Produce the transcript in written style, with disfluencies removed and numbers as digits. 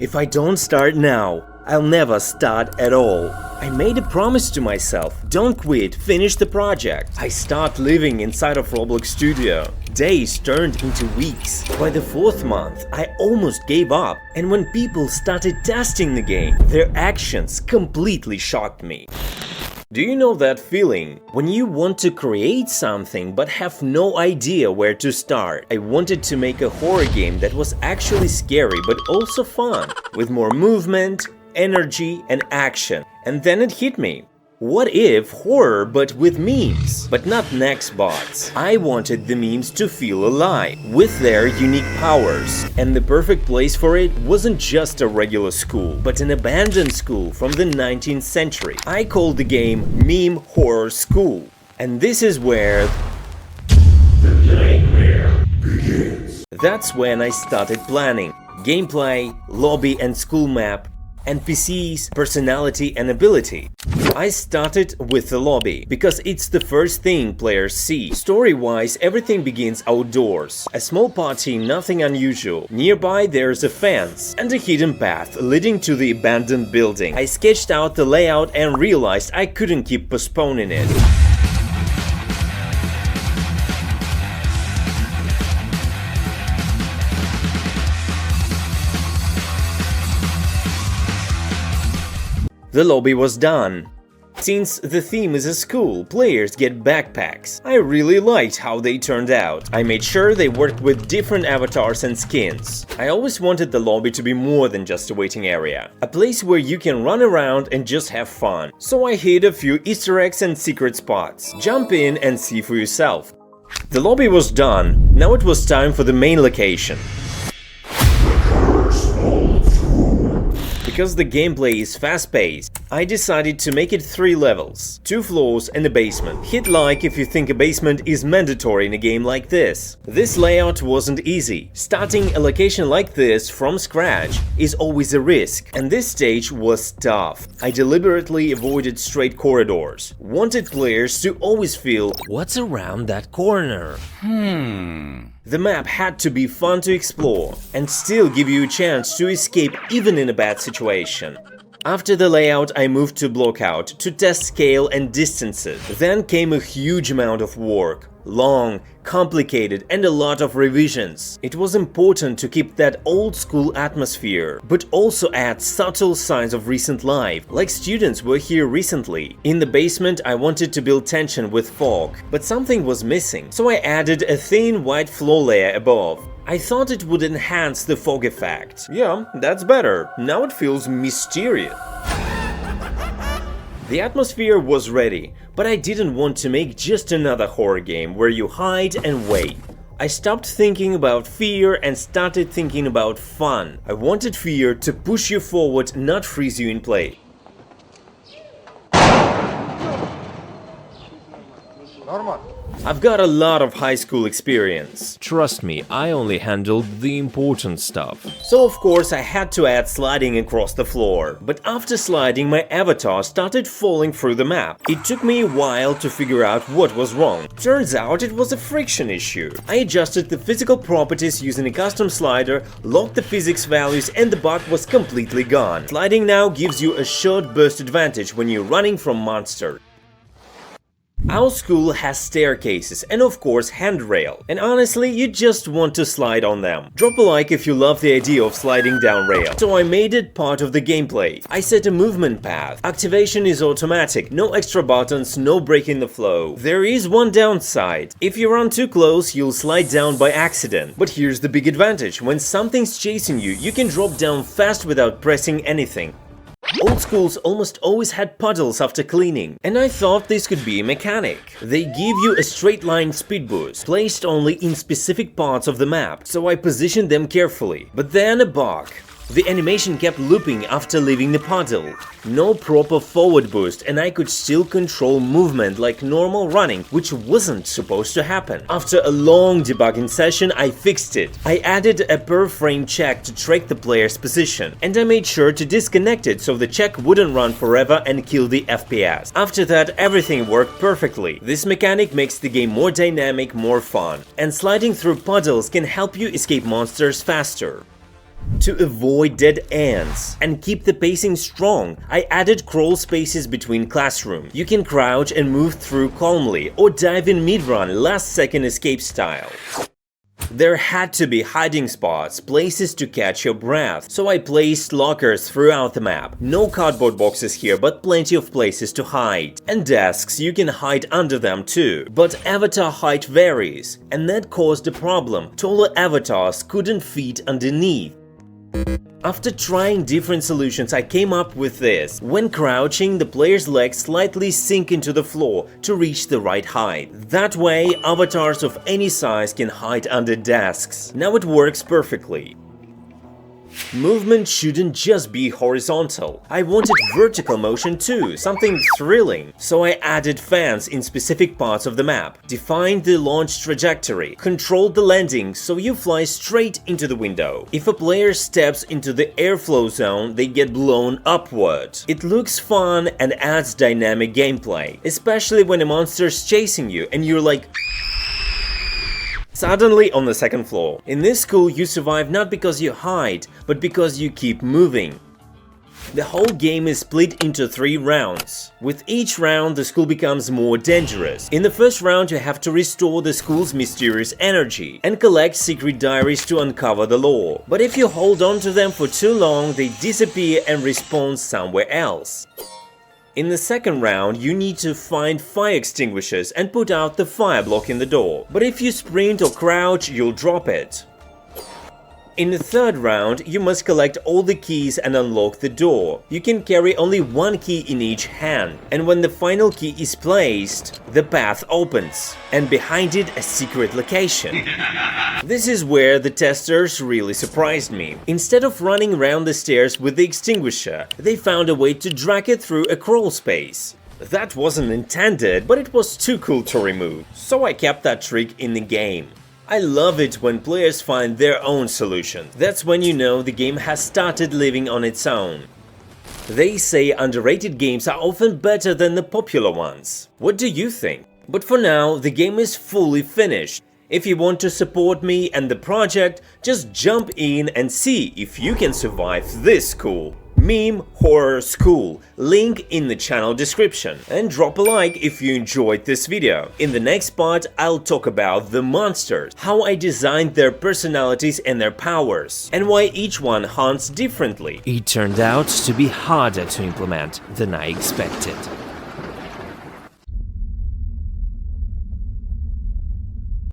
If I don't start now, I'll never start at all. I made a promise to myself, don't quit, finish the project. I start living inside of Roblox Studio. Days turned into weeks. By the 4th month, I almost gave up. And when people started testing the game, their actions completely shocked me. Do you know that feeling? When you want to create something but have no idea where to start. I wanted to make a horror game that was actually scary but also fun, with more movement, energy and action. And then it hit me. What if horror but with memes? But not next bots. I wanted the memes to feel alive, with their unique powers. And the perfect place for it wasn't just a regular school, but an abandoned school from the 19th century. I called the game Meme Horror School. And this is where the nightmare begins. That's when I started planning. Gameplay, lobby and school map, NPCs, personality and ability. I started with the lobby, because it's the first thing players see. Story-wise, everything begins outdoors. A small party, nothing unusual. Nearby there's a fence and a hidden path leading to the abandoned building. I sketched out the layout and realized I couldn't keep postponing it. The lobby was done. Since the theme is a school, players get backpacks. I really liked how they turned out. I made sure they worked with different avatars and skins. I always wanted the lobby to be more than just a waiting area. A place where you can run around and just have fun. So I hid a few Easter eggs and secret spots. Jump in and see for yourself. The lobby was done. Now it was time for the main location. Because the gameplay is fast-paced, I decided to make it 3 levels, 2 floors and a basement. Hit like if you think a basement is mandatory in a game like this. This layout wasn't easy. Starting a location like this from scratch is always a risk, and this stage was tough. I deliberately avoided straight corridors. Wanted players to always feel, what's around that corner? The map had to be fun to explore and still give you a chance to escape even in a bad situation. After the layout, I moved to blockout to test scale and distances. Then came a huge amount of work. Long, complicated and a lot of revisions. It was important to keep that old school atmosphere, but also add subtle signs of recent life, like students were here recently. In the basement, I wanted to build tension with fog, but something was missing, so I added a thin white floor layer above. I thought it would enhance the fog effect. Yeah, that's better. Now it feels mysterious. The atmosphere was ready, but I didn't want to make just another horror game where you hide and wait. I stopped thinking about fear and started thinking about fun. I wanted fear to push you forward, not freeze you in place. I've got a lot of high school experience. Trust me, I only handled the important stuff. So of course I had to add sliding across the floor. But after sliding, my avatar started falling through the map. It took me a while to figure out what was wrong. Turns out it was a friction issue. I adjusted the physical properties using a custom slider, locked the physics values, and the bug was completely gone. Sliding now gives you a short burst advantage when you're running from monsters. Our school has staircases and of course handrail, and honestly you just want to slide on them. Drop a like if you love the idea of sliding down rail. So I made it part of the gameplay. I set a movement path. Activation is automatic, no extra buttons, no breaking the flow. There is one downside. If you run too close, you'll slide down by accident. But here's the big advantage. When something's chasing you, you can drop down fast without pressing anything. Old schools almost always had puddles after cleaning, and I thought this could be a mechanic. They give you a straight line speed boost, placed only in specific parts of the map, so I positioned them carefully. But then a bug. The animation kept looping after leaving the puddle. No proper forward boost, and I could still control movement like normal running, which wasn't supposed to happen. After a long debugging session, I fixed it. I added a per frame check to track the player's position, and I made sure to disconnect it so the check wouldn't run forever and kill the FPS. After that, everything worked perfectly. This mechanic makes the game more dynamic, more fun, and sliding through puddles can help you escape monsters faster. To avoid dead ends and keep the pacing strong, I added crawl spaces between classrooms. You can crouch and move through calmly, or dive in mid-run last-second escape style. There had to be hiding spots, places to catch your breath, so I placed lockers throughout the map. No cardboard boxes here, but plenty of places to hide. And desks, you can hide under them too. But avatar height varies, and that caused a problem. Taller avatars couldn't fit underneath. After trying different solutions, I came up with this. When crouching, the player's legs slightly sink into the floor to reach the right height. That way, avatars of any size can hide under desks. Now it works perfectly. Movement shouldn't just be horizontal. I wanted vertical motion too, something thrilling. So I added fans in specific parts of the map, defined the launch trajectory, controlled the landing so you fly straight into the window. If a player steps into the airflow zone, they get blown upward. It looks fun and adds dynamic gameplay, especially when a monster's chasing you and you're like suddenly on the second floor. In this school, you survive not because you hide, but because you keep moving. The whole game is split into 3 rounds. With each round, the school becomes more dangerous. In the first round, you have to restore the school's mysterious energy and collect secret diaries to uncover the lore. But if you hold on to them for too long, they disappear and respawn somewhere else. In the second round, you need to find fire extinguishers and put out the fire block in the door. But if you sprint or crouch, you'll drop it. In the third round, you must collect all the keys and unlock the door. You can carry only 1 key in each hand, and when the final key is placed, the path opens, and behind it a secret location. This is where the testers really surprised me. Instead of running around the stairs with the extinguisher, they found a way to drag it through a crawl space. That wasn't intended, but it was too cool to remove, so I kept that trick in the game. I love it when players find their own solution. That's when you know the game has started living on its own. They say underrated games are often better than the popular ones. What do you think? But for now, the game is fully finished. If you want to support me and the project, just jump in and see if you can survive this school. Meme Horror School, link in the channel description, and drop a like if you enjoyed this video. In the next part, I'll talk about the monsters, how I designed their personalities and their powers, and why each one hunts differently. It turned out to be harder to implement than I expected.